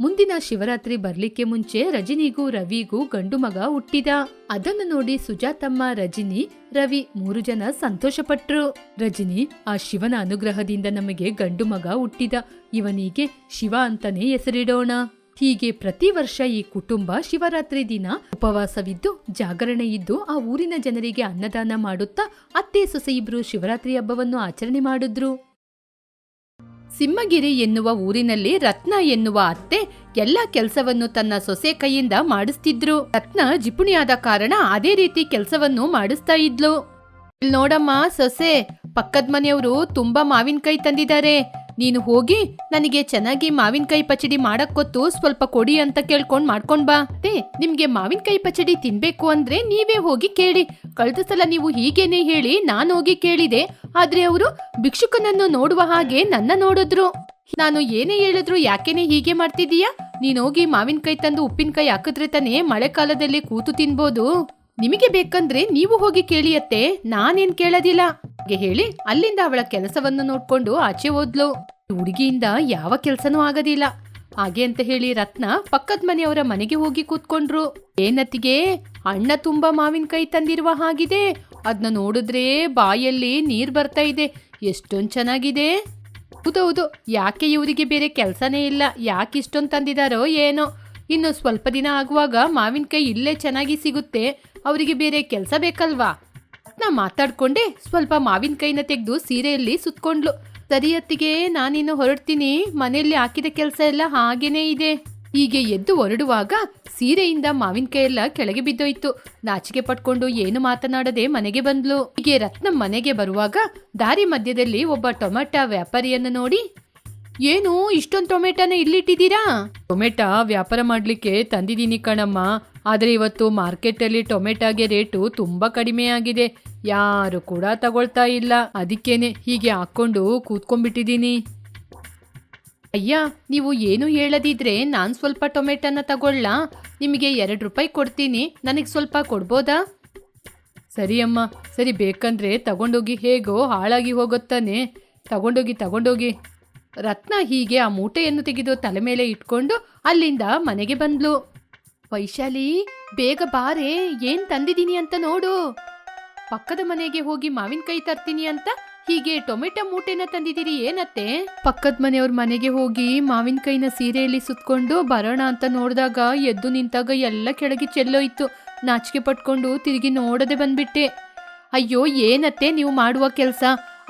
ಮುಂದಿನ ಶಿವರಾತ್ರಿ ಬರ್ಲಿಕ್ಕೆ ಮುಂಚೆ ರಜನಿಗೂ ರವಿಗೂ ಗಂಡು ಮಗ ಹುಟ್ಟಿದ. ಅದನ್ನು ನೋಡಿ ಸುಜಾತಮ್ಮ, ರಜನಿ, ರವಿ 3 ಜನ ಸಂತೋಷಪಟ್ರು. ರಜನಿ, ಆ ಶಿವನ ಅನುಗ್ರಹದಿಂದ ನಮಗೆ ಗಂಡು ಮಗ ಹುಟ್ಟಿದ, ಇವನಿಗೆ ಶಿವ ಅಂತಾನೆ ಹೆಸರಿಡೋಣ. ಹೀಗೆ ಪ್ರತಿ ವರ್ಷ ಈ ಕುಟುಂಬ ಶಿವರಾತ್ರಿ ದಿನ ಉಪವಾಸವಿದ್ದು ಜಾಗರಣೆ ಇದ್ದು ಆ ಊರಿನ ಜನರಿಗೆ ಅನ್ನದಾನ ಮಾಡುತ್ತಾ ಅತ್ತೆ ಸೊಸೆ ಇಬ್ರು ಶಿವರಾತ್ರಿ ಹಬ್ಬವನ್ನು ಆಚರಣೆ ಮಾಡಿದ್ರು. ಸಿಂಹಗಿರಿ ಎನ್ನುವ ಊರಿನಲ್ಲಿ ರತ್ನ ಎನ್ನುವ ಅತ್ತೆ ಎಲ್ಲ ಕೆಲಸವನ್ನು ತನ್ನ ಸೊಸೆ ಕೈಯಿಂದ ಮಾಡಿಸ್ತಿದ್ರು. ರತ್ನ ಜಿಪುಣಿಯಾದ ಕಾರಣ ಅದೇ ರೀತಿ ಕೆಲಸವನ್ನು ಮಾಡಿಸ್ತಾ ಇದ್ಲು. ನೋಡಮ್ಮ ಸೊಸೆ, ಪಕ್ಕದ ಮನೆಯವರು ತುಂಬಾ ಮಾವಿನಕಾಯಿ ತಂದಿದ್ದಾರೆ. ನೀನು ಹೋಗಿ ನನಗೆ ಚೆನ್ನಾಗಿ ಮಾವಿನಕಾಯಿ ಪಚಡಿ ಮಾಡಕ್ ಗೊತ್ತು, ಸ್ವಲ್ಪ ಕೊಡಿ ಅಂತ ಕೇಳ್ಕೊಂಡ್ ಮಾಡ್ಕೊಂಡ್ ಬಾ. ನಿಮ್ಗೆ ಮಾವಿನಕಾಯಿ ಪಚಡಿ ತಿನ್ಬೇಕು ಅಂದ್ರೆ ನೀವೇ ಹೋಗಿ ಕೇಳಿ. ಕಳೆದ ಸಲ ನೀವು ಹೀಗೇನೆ ಹೇಳಿ ನಾನು ಹೋಗಿ ಕೇಳಿದೆ, ಆದ್ರೆ ಅವರು ಭಿಕ್ಷುಕನನ್ನು ನೋಡುವ ಹಾಗೆ ನನ್ನ ನೋಡಿದ್ರು. ನಾನು ಏನೇ ಹೇಳಿದ್ರು ಯಾಕೆನೆ ಹೀಗೆ ಮಾಡ್ತಿದೀಯಾ? ನೀನೋಗಿ ಮಾವಿನಕಾಯಿ ತಂದು ಉಪ್ಪಿನಕಾಯಿ ಹಾಕಿದ್ರೆ ತಾನೇ ಮಳೆಗಾಲದಲ್ಲಿ ಕೂತು ತಿನ್ಬೋದು. ನಿಮಗೆ ಬೇಕಂದ್ರೆ ನೀವು ಹೋಗಿ ಕೇಳಿಯತ್ತೆ, ನಾನೇನ್ ಕೇಳೋದಿಲ್ಲ ಹಾಗೆ ಹೇಳಿ ಅಲ್ಲಿಂದ ಅವಳ ಕೆಲಸವನ್ನು ನೋಡ್ಕೊಂಡು ಆಚೆ ಹೋದ್ಲು. ಹುಡುಗಿಯಿಂದ ಯಾವ ಕೆಲ್ಸನೂ ಆಗೋದಿಲ್ಲ ಹಾಗೆ ಅಂತ ಹೇಳಿ ರತ್ನ ಪಕ್ಕದ ಮನೆಯವರ ಮನೆಗೆ ಹೋಗಿ ಕೂತ್ಕೊಂಡ್ರು. ಏನತ್ತಿಗೆ, ಅಣ್ಣ ತುಂಬಾ ಮಾವಿನಕಾಯಿ ತಂದಿರುವ ಹಾಗಿದೆ, ಅದನ್ನ ನೋಡಿದ್ರೆ ಬಾಯಲ್ಲಿ ನೀರ್ ಬರ್ತಾ ಇದೆ. ಎಷ್ಟೊಂದ್ ಚೆನ್ನಾಗಿದೆ. ಹೌದೌದು, ಯಾಕೆ ಇವರಿಗೆ ಬೇರೆ ಕೆಲ್ಸನೇ ಇಲ್ಲ, ಯಾಕೆ ಇಷ್ಟೊಂದು ತಂದಿದಾರೋ ಏನೋ. ಇನ್ನು ಸ್ವಲ್ಪ ದಿನ ಆಗುವಾಗ ಮಾವಿನಕಾಯಿ ಇಲ್ಲೇ ಚೆನ್ನಾಗಿ ಸಿಗುತ್ತೆ, ಅವರಿಗೆ ಬೇರೆ ಕೆಲಸ ಬೇಕಲ್ವಾ? ನಾ ಮಾತಾಡ್ಕೊಂಡೆ ಸ್ವಲ್ಪ ಮಾವಿನಕಾಯಿನ ತೆಗೆದು ಸೀರೆಯಲ್ಲಿ ಸುತ್ಕೊಂಡ್ಲು. ಸರಿಯತ್ತಿಗೆ, ನಾನಿನ್ನು ಹೊರಡ್ತೀನಿ, ಮನೆಯಲ್ಲಿ ಹಾಕಿದ ಕೆಲಸ ಎಲ್ಲ ಹಾಗೇನೇ ಇದೆ. ಹೀಗೆ ಎದ್ದು ಹೊರಡುವಾಗ ಸೀರೆಯಿಂದ ಮಾವಿನಕಾಯಿ ಎಲ್ಲ ಕೆಳಗೆ ಬಿದ್ದೋಯ್ತು. ನಾಚಿಕೆ ಪಟ್ಕೊಂಡು ಏನು ಮಾತನಾಡದೆ ಮನೆಗೆ ಬಂದ್ಲು. ಹೀಗೆ ರತ್ನ ಮನೆಗೆ ಬರುವಾಗ ದಾರಿ ಮಧ್ಯದಲ್ಲಿ ಒಬ್ಬ ಟೊಮೆಟೊ ವ್ಯಾಪಾರಿಯನ್ನು ನೋಡಿ, ಏನು ಇಷ್ಟೊಂದು ಟೊಮೆಟೊನ ಇಲ್ಲಿಟ್ಟಿದ್ದೀರಾ? ಟೊಮೆಟೊ ವ್ಯಾಪಾರ ಮಾಡ್ಲಿಕ್ಕೆ ತಂದಿದ್ದೀನಿ ಕಣಮ್ಮ, ಆದರೆ ಇವತ್ತು ಮಾರ್ಕೆಟಲ್ಲಿ ಟೊಮೆಟೊಗೆ ರೇಟು ತುಂಬಾ ಕಡಿಮೆ ಆಗಿದೆ, ಯಾರು ಕೂಡ ತಗೊಳ್ತಾ ಇಲ್ಲ, ಅದಕ್ಕೇನೆ ಹೀಗೆ ಹಾಕೊಂಡು ಕೂತ್ಕೊಂಡ್ಬಿಟ್ಟಿದ್ದೀನಿ. ಅಯ್ಯ, ನೀವು ಏನು ಹೇಳದಿದ್ರೆ ನಾನು ಸ್ವಲ್ಪ ಟೊಮೆಟೊನ ತಗೊಳ್ಳ, ನಿಮಗೆ 2 ರೂಪಾಯಿ ಕೊಡ್ತೀನಿ, ನನಗೆ ಸ್ವಲ್ಪ ಕೊಡ್ಬೋದಾ? ಸರಿ ಅಮ್ಮ, ಸರಿ, ಬೇಕಂದ್ರೆ ತಗೊಂಡೋಗಿ, ಹೇಗೋ ಹಾಳಾಗಿ ಹೋಗುತ್ತಾನೆ, ತಗೊಂಡೋಗಿ. ರತ್ನ ಹೀಗೆ ಆ ಮೂಟೆಯನ್ನು ತೆಗೆದು ತಲೆ ಮೇಲೆ ಇಟ್ಕೊಂಡು ಅಲ್ಲಿಂದ ಮನೆಗೆ ಬಂದ್ಲು. ವೈಶಾಲಿ, ಬೇಗ ಬಾರೆ, ಏನ್ ತಂದಿದ್ದೀನಿ ಅಂತ ನೋಡು. ಪಕ್ಕದ ಮನೆಗೆ ಹೋಗಿ ಮಾವಿನಕಾಯಿ ತರ್ತೀನಿ ಅಂತ ಹೀಗೆ ಟೊಮೆಟೊ ಮೂಟೆನ ತಂದಿದ್ದೀರಿ ಏನತ್ತೆ? ಪಕ್ಕದ ಮನೆಯವ್ರ ಮನೆಗೆ ಹೋಗಿ ಮಾವಿನಕಾಯಿನ ಸೀರೆಯಲ್ಲಿ ಸುತ್ಕೊಂಡು ಬರೋಣ ಅಂತ ನೋಡಿದಾಗ ಎದ್ದು ನಿಂತಾಗ ಎಲ್ಲ ಕೆಳಗೆ ಚೆಲ್ಲೋಯ್ತು. ನಾಚಿಕೆ ಪಟ್ಕೊಂಡು ತಿರುಗಿ ನೋಡದೆ ಬಂದ್ಬಿಟ್ಟೆ. ಅಯ್ಯೋ, ಏನತ್ತೆ ನೀವು ಮಾಡುವ ಕೆಲಸ?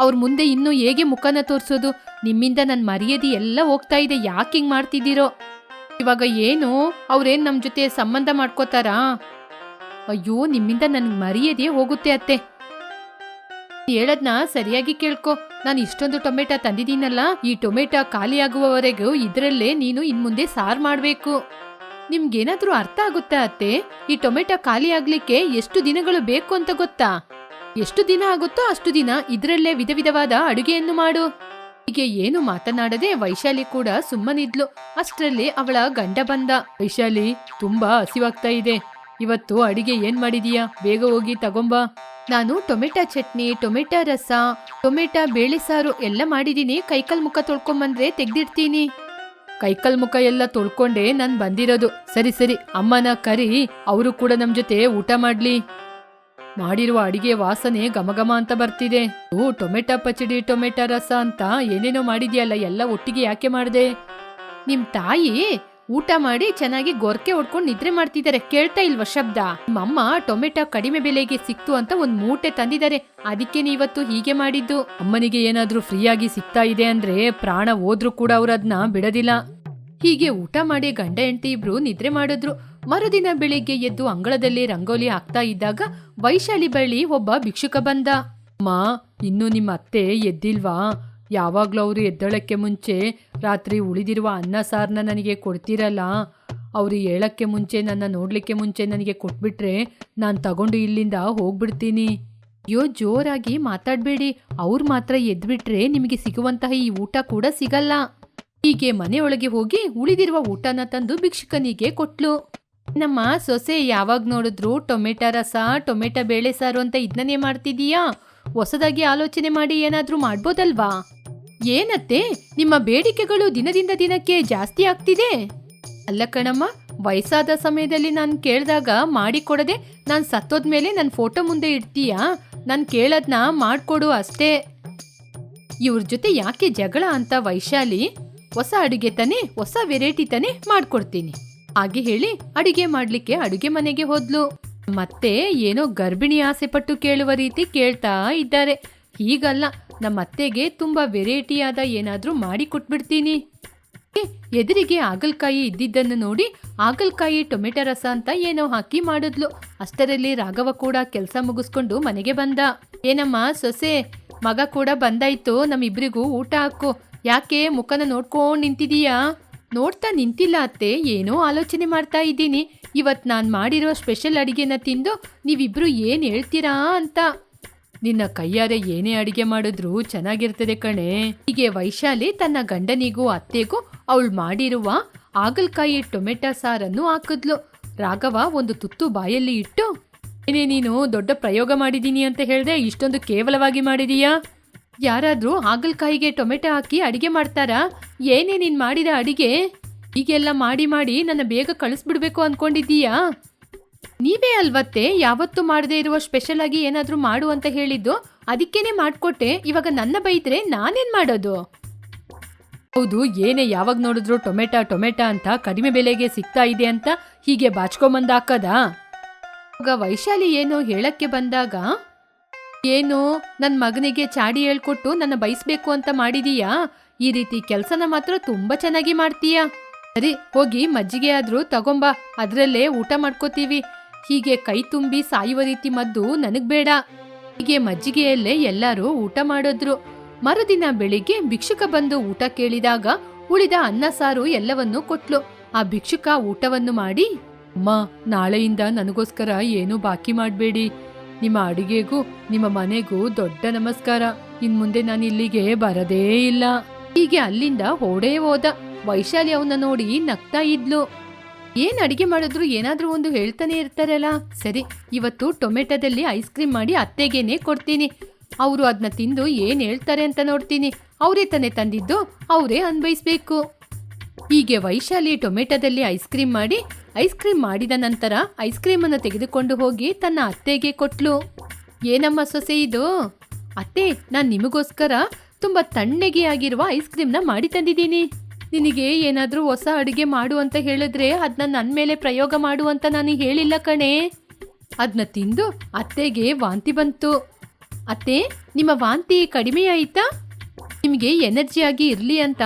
ಅವ್ರ ಮುಂದೆ ಇನ್ನೂ ಹೇಗೆ ಮುಖನ ತೋರಿಸೋದು? ನಿಮ್ಮಿಂದ ನನ್ನ ಮರ್ಯಾದೆ ಎಲ್ಲ ಹೋಗ್ತಾ ಇದೆ, ಯಾಕೆ ಹಿಂಗ್ ಮಾಡ್ತಿದ್ದೀರೋ? ಇವಾಗ ಏನು, ಅವ್ರೇನ್ ನಮ್ ಜೊತೆ ಸಂಬಂಧ ಮಾಡ್ಕೋತಾರಾ? ಅಯ್ಯೋ, ನಿಮ್ಮಿಂದ ನನ್ ಮರ್ಯಾದೆ ಹೋಗುತ್ತೆ ಅತ್ತೆ. ಹೇಳದ್ನ ಸರಿಯಾಗಿ ಕೇಳ್ಕೊ. ನಾನು ಇಷ್ಟೊಂದು ಟೊಮೆಟೊ ತಂದಿದ್ದೀನಲ್ಲ, ಈ ಟೊಮೆಟೊ ಖಾಲಿ ಆಗುವವರೆಗೂ ಇದ್ರಲ್ಲೇ ನೀನು ಇನ್ಮುಂದೆ ಸಾರು ಮಾಡ್ಬೇಕು. ನಿಮ್ಗೇನಾದ್ರೂ ಅರ್ಥ ಆಗುತ್ತಾ ಅತ್ತೆ? ಈ ಟೊಮೆಟೊ ಖಾಲಿ ಆಗ್ಲಿಕ್ಕೆ ಎಷ್ಟು ದಿನಗಳು ಬೇಕು ಅಂತ ಗೊತ್ತಾ? ಎಷ್ಟು ದಿನ ಆಗುತ್ತೋ ಅಷ್ಟು ದಿನ ಇದ್ರಲ್ಲೇ ವಿಧ ವಿಧವಾದ ಅಡುಗೆಯನ್ನು ಮಾಡು. ಹೀಗೆ ಏನು ಮಾತನಾಡದೆ ವೈಶಾಲಿ ಕೂಡ ಸುಮ್ಮನಿದ್ಲು. ಅಷ್ಟರಲ್ಲಿ ಅವಳ ಗಂಡ ಬಂದ. ವೈಶಾಲಿ, ತುಂಬಾ ಹಸಿವಾಗ್ತಾ ಇದೆ, ಇವತ್ತು ಅಡಿಗೆ ಏನ್ ಮಾಡಿದೀಯಾ? ಬೇಗ ಹೋಗಿ ತಗೊಂಬಾ. ನಾನು ಟೊಮೆಟೊ ಚಟ್ನಿ, ಟೊಮೆಟೊ ರಸ, ಟೊಮೆಟೊ ಬೇಳೆ ಸಾರು ಎಲ್ಲ ಮಾಡಿದೀನಿ. ಕೈಕಾಲ್ ಮುಖ ತೊಳ್ಕೊಂಬಂದ್ರೆ ತೆಗ್ದಿಡ್ತೀನಿ. ಕೈಕಾಲ್ ಮುಖ ಎಲ್ಲ ತೊಳ್ಕೊಂಡೆ ನಾನ್ ಬಂದಿರೋದು. ಸರಿ, ಅಮ್ಮನ ಕರಿ, ಅವರು ಕೂಡ ನಮ್ ಜೊತೆ ಊಟ ಮಾಡ್ಲಿ. ಮಾಡಿರುವ ಅಡಿಗೆ ವಾಸನೆ ಘಮಘಮ ಅಂತ ಬರ್ತಿದೆ. ಟೊಮೆಟೊ ಪಚಡಿ, ಟೊಮೆಟೊ ರಸ ಅಂತ ಏನೇನೋ ಮಾಡಿದ್ಯಲ್ಲ, ಎಲ್ಲ ಒಟ್ಟಿಗೆ ಯಾಕೆ ಮಾಡ್ದೆ? ನಿಮ್ ತಾಯಿ ಊಟ ಮಾಡಿ ಚೆನ್ನಾಗಿ ಗೊರಕೆ ಹೊಡ್ಕೊಂಡು ನಿದ್ರೆ ಮಾಡ್ತಿದ್ದಾರೆ. ಕೇಳ್ತಾ ಇಲ್ವಾ ಶಬ್ದ? ನಮ್ಮಮ್ಮ ಟೊಮೆಟೊ ಕಡಿಮೆ ಬೆಲೆಗೆ ಸಿಕ್ತು ಅಂತ ಒಂದ್ ಮೂಟೆ ತಂದಿದ್ದಾರೆ. ಅದಕ್ಕೆ ನೀವತ್ತು ಹೀಗೆ ಮಾಡಿದ್ದು. ಅಮ್ಮನಿಗೆ ಏನಾದ್ರೂ ಫ್ರೀಯಾಗಿ ಸಿಗ್ತಾ ಇದೆ ಅಂದ್ರೆ ಪ್ರಾಣ ಹೋದ್ರೂ ಕೂಡ ಅವ್ರು ಅದನ್ನ ಬಿಡೋದಿಲ್ಲ. ಹೀಗೆ ಊಟ ಮಾಡಿ ಗಂಡ ಹೆಂಡತಿ ಇಬ್ರು ನಿದ್ರೆ ಮಾಡಿದ್ರು. ಮರುದಿನ ಬೆಳಿಗ್ಗೆ ಎದ್ದು ಅಂಗಳದಲ್ಲಿ ರಂಗೋಲಿ ಹಾಕ್ತಾ ಇದ್ದಾಗ ವೈಶಾಲಿ ಬಳಿ ಒಬ್ಬ ಭಿಕ್ಷುಕ ಬಂದ. ಅಮ್ಮ, ಇನ್ನು ನಿಮ್ಮ ಅತ್ತೆ ಎದ್ದಿಲ್ವಾ? ಯಾವಾಗ್ಲೂ ಅವರು ಎದ್ದಳಕ್ಕೆ ಮುಂಚೆ ರಾತ್ರಿ ಉಳಿದಿರುವ ಅನ್ನ ಸಾರನ್ನ ನನಗೆ ಕೊಡ್ತೀರಲ್ಲ, ಅವ್ರು ಹೇಳಕ್ಕೆ ಮುಂಚೆ, ನನ್ನ ನೋಡ್ಲಿಕ್ಕೆ ಮುಂಚೆ ನನಗೆ ಕೊಟ್ಬಿಟ್ರೆ ನಾನು ತಗೊಂಡು ಇಲ್ಲಿಂದ ಹೋಗ್ಬಿಡ್ತೀನಿ. ಅಯ್ಯೋ, ಜೋರಾಗಿ ಮಾತಾಡ್ಬೇಡಿ. ಅವ್ರು ಮಾತ್ರ ಎದ್ಬಿಟ್ರೆ ನಿಮಗೆ ಸಿಗುವಂತಹ ಈ ಊಟ ಕೂಡ ಸಿಗಲ್ಲ. ಹೀಗೆ ಮನೆಯೊಳಗೆ ಹೋಗಿ ಉಳಿದಿರುವ ಊಟನ ತಂದು ಭಿಕ್ಷುಕನಿಗೆ ಕೊಟ್ಲು. ನಮ್ಮ ಸೊಸೆ ಯಾವಾಗ ನೋಡಿದ್ರು ಟೊಮೆಟೊ ರಸ, ಟೊಮೆಟೊ ಬೇಳೆ ಸಾರು ಅಂತ ಇದನ್ನೇ ಮಾಡ್ತಿದೀಯಾ? ಹೊಸದಾಗಿ ಆಲೋಚನೆ ಮಾಡಿ ಏನಾದ್ರೂ ಮಾಡ್ಬೋದಲ್ವಾ? ಏನತ್ತೆ, ನಿಮ್ಮ ಬೇಡಿಕೆಗಳು ದಿನದಿಂದ ದಿನಕ್ಕೆ ಜಾಸ್ತಿ ಆಗ್ತಿದೆ. ಅಲ್ಲ ಕಣಮ್ಮ, ವಯಸ್ಸಾದ ಸಮಯದಲ್ಲಿ ನಾನು ಕೇಳಿದಾಗ ಮಾಡಿಕೊಡದೆ ನಾನು ಸತ್ತೋದ್ಮೇಲೆ ನನ್ನ ಫೋಟೋ ಮುಂದೆ ಇಡ್ತೀಯಾ? ನಾನು ಕೇಳದ್ನ ಮಾಡ್ಕೊಡು ಅಷ್ಟೇ. ಇವ್ರ ಜೊತೆ ಯಾಕೆ ಜಗಳ ಅಂತ ವೈಶಾಲಿ, ಹೊಸ ಅಡುಗೆ ತಾನೆ, ಹೊಸ ವೆರೈಟಿ ತಾನೆ, ಮಾಡ್ಕೊಡ್ತೀನಿ ಹಾಗೆ ಹೇಳಿ ಅಡುಗೆ ಮಾಡ್ಲಿಕ್ಕೆ ಅಡುಗೆ ಮನೆಗೆ ಹೋದ್ಲು. ಮತ್ತೆ ಏನೋ ಗರ್ಭಿಣಿ ಆಸೆ ಪಟ್ಟು ಕೇಳುವ ರೀತಿ ಕೇಳ್ತಾ ಇದ್ದಾರೆ. ಹೀಗಲ್ಲ, ನಮ್ಮ ಅತ್ತೆಗೆ ತುಂಬಾ ವೆರೈಟಿಯಾದ ಏನಾದ್ರೂ ಮಾಡಿ ಕೊಟ್ಬಿಡ್ತೀನಿ. ಎದುರಿಗೆ ಹಾಗಲಕಾಯಿ ಇದ್ದಿದ್ದನ್ನು ನೋಡಿ ಹಾಗಲಕಾಯಿ ಟೊಮೆಟೊ ರಸ ಅಂತ ಏನೋ ಹಾಕಿ ಮಾಡಿದ್ಲು. ಅಷ್ಟರಲ್ಲಿ ರಾಘವ ಕೂಡ ಕೆಲಸ ಮುಗಿಸ್ಕೊಂಡು ಮನೆಗೆ ಬಂದ. ಏನಮ್ಮ ಸೊಸೆ, ಮಗ ಕೂಡ ಬಂದಾಯ್ತು, ನಮ್ಮಿಬ್ರಿಗೂ ಊಟ ಹಾಕು. ಯಾಕೆ ಮುಖನ ನೋಡ್ಕೊಂಡ್ ನಿಂತಿದೀಯಾ? ನೋಡ್ತಾ ನಿಂತಿಲ್ಲ ಅತ್ತೆ, ಏನೋ ಆಲೋಚನೆ ಮಾಡ್ತಾ ಇದ್ದೀನಿ. ಇವತ್ ನಾನ್ ಮಾಡಿರೋ ಸ್ಪೆಷಲ್ ಅಡಿಗೆನ ತಿಂದು ನೀವಿಬ್ರು ಏನ್ ಹೇಳ್ತೀರಾ ಅಂತ. ನಿನ್ನ ಕೈಯಾರೆ ಏನೇ ಅಡಿಗೆ ಮಾಡಿದ್ರು ಚೆನ್ನಾಗಿರ್ತದೆ ಕಣೆ. ಹೀಗೆ ವೈಶಾಲಿ ತನ್ನ ಗಂಡನಿಗೂ ಅತ್ತೆಗೂ ಅವಳು ಮಾಡಿರುವ ಹಾಗಲಕಾಯಿ ಟೊಮೆಟೊ ಸಾರನ್ನು ಹಾಕಿದ್ಲು. ರಾಘವ ಒಂದು ತುತ್ತು ಬಾಯಲ್ಲಿ ಇಟ್ಟು, ಏನೇ ನೀನು ದೊಡ್ಡ ಪ್ರಯೋಗ ಮಾಡಿದೀನಿ ಅಂತ ಹೇಳ್ದೆ, ಇಷ್ಟೊಂದು ಕೇವಲವಾಗಿ ಮಾಡಿದೀಯಾ? ಯಾರಾದ್ರೂ ಹಾಗಲಕಾಯಿಗೆ ಟೊಮೆಟೊ ಹಾಕಿ ಅಡಿಗೆ ಮಾಡ್ತಾರಾ? ಏನೇ ನೀನ್ ಮಾಡಿದ ಅಡಿಗೆ? ಹೀಗೆಲ್ಲ ಮಾಡಿ ಮಾಡಿ ನನ್ನ ಬೇಗ ಕಳಿಸ್ಬಿಡ್ಬೇಕು ಅನ್ಕೊಂಡಿದ್ದೀಯಾ? ನೀವೇ ಅಲ್ವತ್ತೆ ಯಾವತ್ತೂ ಮಾಡದೇ ಇರುವ ಸ್ಪೆಷಲ್ ಆಗಿ ಏನಾದ್ರೂ ಮಾಡು ಅಂತ ಹೇಳಿದ್ದು, ಅದಕ್ಕೇನೆ ಮಾಡ್ಕೊಟ್ಟೆ. ಇವಾಗ ನನ್ನ ಬೈದ್ರೆ ನಾನೇನ್ ಮಾಡೋದು? ಹೌದು, ಏನೇ ಯಾವಾಗ ನೋಡಿದ್ರು ಟೊಮೆಟೊ ಟೊಮೆಟೊ ಅಂತ ಕಡಿಮೆ ಬೆಲೆಗೆ ಸಿಗ್ತಾ ಇದೆ ಅಂತ ಹೀಗೆ ಬಾಚ್ಕೊಂಬಂದ ಹಾಕದಾ? ಆಗ ವೈಶಾಲಿ ಏನೋ ಹೇಳಕ್ಕೆ ಬಂದಾಗ, ಏನು ನನ್ ಮಗನಿಗೆ ಚಾಡಿ ಹೇಳ್ಕೊಟ್ಟು ನನ್ನ ಬಯಸ್ಬೇಕು ಅಂತ ಮಾಡಿದೀಯಾ? ಈ ರೀತಿ ಕೆಲ್ಸನ ಮಾತ್ರ ತುಂಬಾ ಚೆನ್ನಾಗಿ ಮಾಡ್ತೀಯಾ. ಸರಿ, ಹೋಗಿ ಮಜ್ಜಿಗೆ ಆದ್ರೂ ತಗೊಂಬ, ಅದ್ರಲ್ಲೇ ಊಟ ಮಾಡ್ಕೋತೀವಿ. ಹೀಗೆ ಕೈ ತುಂಬಿ ಸಾಯುವ ರೀತಿ ಮದ್ದು ನನಗ್ ಬೇಡ. ಹೀಗೆ ಮಜ್ಜಿಗೆಯಲ್ಲೇ ಎಲ್ಲರೂ ಊಟ ಮಾಡಿದ್ರು. ಮರುದಿನ ಬೆಳಿಗ್ಗೆ ಭಿಕ್ಷುಕ ಬಂದು ಊಟ ಕೇಳಿದಾಗ ಉಳಿದ ಅನ್ನ ಸಾರು ಎಲ್ಲವನ್ನೂ ಕೊಟ್ಲು. ಆ ಭಿಕ್ಷುಕ ಊಟವನ್ನು ಮಾಡಿ, ಅಮ್ಮ, ನಾಳೆಯಿಂದ ನನಗೋಸ್ಕರ ಏನೂ ಬಾಕಿ ಮಾಡಬೇಡಿ. ನಿಮ್ಮ ಅಡಿಗೆಗೂ ನಿಮ್ಮ ಮನೆಗೂ ದೊಡ್ಡ ನಮಸ್ಕಾರ. ಇನ್ ಮುಂದೆ ನಾನು ಇಲ್ಲಿಗೆ ಬರದೇ ಇಲ್ಲ. ಹೀಗೆ ಅಲ್ಲಿಂದ ಓಡೇ ಹೋದ. ವೈಶಾಲಿ ಅವನ್ನ ನೋಡಿ ನಗ್ತಾ ಇದ್ಲು. ಏನ್ ಅಡಿಗೆ ಮಾಡಿದ್ರು ಏನಾದ್ರೂ ಒಂದು ಹೇಳ್ತಾನೆ ಇರ್ತಾರಲ್ಲ. ಸರಿ, ಇವತ್ತು ಟೊಮೆಟೊದಲ್ಲಿ ಐಸ್ ಕ್ರೀಮ್ ಮಾಡಿ ಅತ್ತೆಗೇನೆ ಕೊಡ್ತೀನಿ. ಅವರು ಅದನ್ನ ತಿಂದು ಏನ್ ಹೇಳ್ತಾರೆ ಅಂತ ನೋಡ್ತೀನಿ. ಅವರೇ ತಾನೇ ತಂದಿದ್ದು, ಅವರೇ ಅನ್ಭವಿಸ್ಬೇಕು. ಹೀಗೆ ವೈಶಾಲಿ ಟೊಮೆಟೊದಲ್ಲಿ ಐಸ್ ಕ್ರೀಮ್ ಮಾಡಿ, ಐಸ್ ಕ್ರೀಮ್ ಮಾಡಿದ ನಂತರ ಐಸ್ ಕ್ರೀಮ್ ಅನ್ನು ತೆಗೆದುಕೊಂಡು ಹೋಗಿ ತನ್ನ ಅತ್ತೆಗೆ ಕೊಟ್ಲು. ಏನಮ್ಮ ಸೊಸೆ ಇದು? ಅತ್ತೆ, ನಾನ್ ನಿಮಗೋಸ್ಕರ ತುಂಬಾ ತಣ್ಣಗೆ ಆಗಿರುವ ಐಸ್ ಕ್ರೀಮ್ನ ಮಾಡಿ ತಂದಿದ್ದೀನಿ. ನಿನಗೆ ಏನಾದ್ರೂ ಹೊಸ ಅಡುಗೆ ಮಾಡು ಅಂತ ಹೇಳಿದ್ರೆ ಅದನ್ನ ನನ್ನ ಮೇಲೆ ಪ್ರಯೋಗ ಮಾಡು ಅಂತ ನಾನು ಹೇಳಿಲ್ಲ ಕಣೆ. ಅದನ್ನ ತಿಂದು ಅತ್ತೆಗೆ ವಾಂತಿ ಬಂತು. ಅತ್ತೆ, ನಿಮ್ಮ ವಾಂತಿ ಕಡಿಮೆ ಆಯ್ತಾ? ನಿಮಗೆ ಎನರ್ಜಿ ಆಗಿ ಇರ್ಲಿ ಅಂತ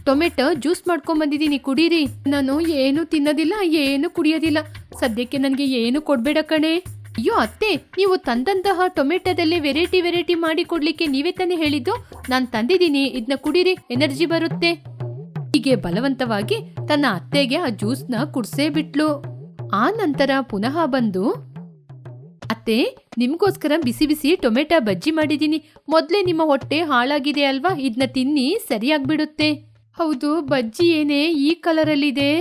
ಟೊಮೆಟೊ ಜ್ಯೂಸ್ ಮಾಡ್ಕೊಂಡ್ ಬಂದಿದ್ದೀನಿ, ಕುಡೀರಿ. ನಾನು ಏನು ತಿನ್ನೋದಿಲ್ಲ, ಏನು ಕುಡಿಯೋದಿಲ್ಲ. ಸದ್ಯಕ್ಕೆ ನನಗೆ ಏನು ಕೊಡ್ಬೇಡ ಕಣೆ. ಅಯ್ಯೋ ಅತ್ತೆ, ನೀವು ತಂದಂತಹ ಟೊಮೆಟೊದಲ್ಲಿ ವೆರೈಟಿ ಮಾಡಿ ಕೊಡ್ಲಿಕ್ಕೆ ನೀವೇ ತಾನೇ ಹೇಳಿದ್ದು. ನಾನು ತಂದಿದ್ದೀನಿ, ಇದನ್ನ ಕುಡೀರಿ, ಎನರ್ಜಿ ಬರುತ್ತೆ. ಹೀಗೆ ಬಲವಂತವಾಗಿ ತನ್ನ ಅತ್ತೆಗೆ ಆ ಜ್ಯೂಸ್ನ ಕುಡ್ಸೇ ಬಿಟ್ಲು. ಆ ನಂತರ ಪುನಃ ಬಂದು, ಅತ್ತೆ, ನಿಮ್ಗೋಸ್ಕರ ಬಿಸಿ ಬಿಸಿ ಟೊಮೆಟೊ ಬಜ್ಜಿ ಮಾಡಿದ್ದೀನಿ. ಮೊದ್ಲೇ ನಿಮ್ಮ ಹೊಟ್ಟೆ ಹಾಳಾಗಿದೆ ಅಲ್ವಾ, ಇದನ್ನ ತಿನ್ನಿ, ಸರಿಯಾಗ್ಬಿಡುತ್ತೆ. ಹೌದು, ಬಜ್ಜಿ ಏನೇ ಈ ಕಲರಲ್ಲಿದೆ?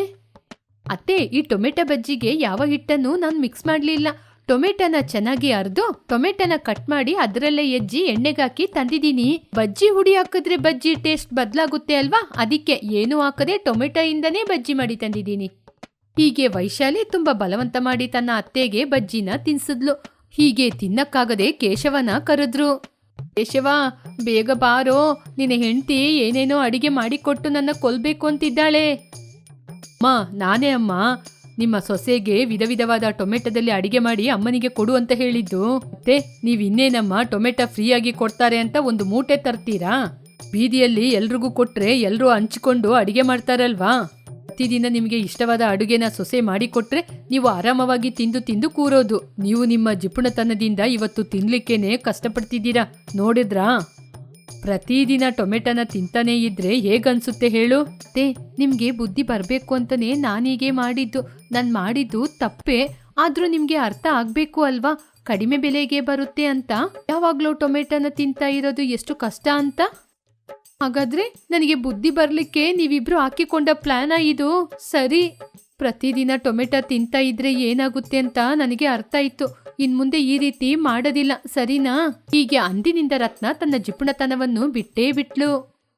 ಅತ್ತೆ, ಈ ಟೊಮೆಟೊ ಬಜ್ಜಿಗೆ ಯಾವ ಹಿಟ್ಟನ್ನು ನಾನು ಮಿಕ್ಸ್ ಮಾಡಲಿಲ್ಲ. ಟೊಮೆಟೊನ ಚೆನ್ನಾಗಿ ಅರ್ದು ಟೊಮೆಟೊನ ಕಟ್ ಮಾಡಿ ಅದರಲ್ಲೇ ಎಜ್ಜಿ ಎಣ್ಣೆಗಾಕಿ ತಂದಿದ್ದೀನಿ. ಬಜ್ಜಿ ಹುಡಿ ಹಾಕಿದ್ರೆ ಬಜ್ಜಿ ಟೇಸ್ಟ್ ಬದಲಾಗುತ್ತೆ ಅಲ್ವಾ, ಅದಕ್ಕೆ ಏನು ಹಾಕದೆ ಟೊಮೆಟೊ ಇಂದನೇ ಬಜ್ಜಿ ಮಾಡಿ ತಂದಿದ್ದೀನಿ. ಹೀಗೆ ವೈಶಾಲಿ ತುಂಬಾ ಬಲವಂತ ಮಾಡಿ ತನ್ನ ಅತ್ತೆಗೆ ಬಜ್ಜಿನ ತಿನ್ಸಿದ್ಲು. ಹೀಗೆ ತಿನ್ನಕ್ಕಾಗದೆ ಕೇಶವನ ಕರೆದ್ರು. ಕೇಶವ, ಬೇಗ ಬಾರೋ, ನಿನ್ನ ಹೆಂಡತಿ ಏನೇನೋ ಅಡಿಗೆ ಮಾಡಿಕೊಟ್ಟು ನನ್ನ ಕೊಲ್ಬೇಕು ಅಂತಿದ್ದಾಳೆ. ಅಮ್ಮ ನಾನೇ ಅಮ್ಮ, ನಿಮ್ಮ ಸೊಸೆಗೆ ವಿಧ ವಿಧವಾದ ಟೊಮೆಟೊದಲ್ಲಿ ಅಡಿಗೆ ಮಾಡಿ ಅಮ್ಮನಿಗೆ ಕೊಡು ಅಂತ ಹೇಳಿದ್ದು. ಮತ್ತೆ ನೀವ್ ಇನ್ನೇನಮ್ಮ ಟೊಮೆಟೊ ಫ್ರೀಯಾಗಿ ಕೊಡ್ತಾರೆ ಅಂತ ಒಂದು ಮೂಟೆ ತರ್ತೀರಾ? ಬೀದಿಯಲ್ಲಿ ಎಲ್ರಿಗೂ ಕೊಟ್ರೆ ಎಲ್ರೂ ಹಂಚಿಕೊಂಡು ಅಡಿಗೆ ಮಾಡ್ತಾರಲ್ವಾ? ಪ್ರತಿದಿನ ನಿಮಗೆ ಇಷ್ಟವಾದ ಅಡುಗೆನ ಸೊಸೆ ಮಾಡಿಕೊಟ್ರೆ ನೀವು ಆರಾಮವಾಗಿ ತಿಂದು ತಿಂದು ಕೂರೋದು. ನೀವು ನಿಮ್ಮ ಜಿಪುಣತನದಿಂದ ಇವತ್ತು ತಿನ್ಲಿಕ್ಕೇನೆ ಕಷ್ಟಪಡ್ತಿದ್ದೀರಾ, ನೋಡಿದ್ರಾ? ಪ್ರತಿದಿನ ಟೊಮೆಟೊನ ತಿಂತಾನೆ ಇದ್ರೆ ಹೇಗನ್ಸುತ್ತೆ ಹೇಳು? ಮತ್ತೆ ನಿಮ್ಗೆ ಬುದ್ಧಿ ಬರ್ಬೇಕು ಅಂತಾನೆ ನಾನೀಗೆ ಮಾಡಿದ್ದು. ನಾನು ಮಾಡಿದ್ದು ತಪ್ಪೇ, ಆದ್ರೂ ನಿಮ್ಗೆ ಅರ್ಥ ಆಗ್ಬೇಕು ಅಲ್ವಾ ಕಡಿಮೆ ಬೆಲೆಗೆ ಬರುತ್ತೆ ಅಂತ. ಯಾವಾಗ್ಲೂ ಟೊಮೆಟೊನ ತಿಂತಾ ಇರೋದು ಎಷ್ಟು ಕಷ್ಟ ಅಂತ. ಹಾಗಾದ್ರೆ ನನಗೆ ಬುದ್ಧಿ ಬರ್ಲಿಕ್ಕೆ ನೀವಿಬ್ರು ಹಾಕಿಕೊಂಡ ಪ್ಲಾನ ಇದು? ಸರಿ, ಪ್ರತಿದಿನ ಟೊಮೆಟೊ ತಿಂತಾ ಇದ್ರೆ ಏನಾಗುತ್ತೆ ಅಂತ ನನಗೆ ಅರ್ಥ ಆಯ್ತು. ಇನ್ ಮುಂದೆ ಈ ರೀತಿ ಮಾಡೋದಿಲ್ಲ, ಸರಿನಾ? ಹೀಗೆ ಅಂದಿನಿಂದ ರತ್ನ ತನ್ನ ಜಿಪುಣತನವನ್ನು ಬಿಟ್ಟೇ ಬಿಟ್ಲು.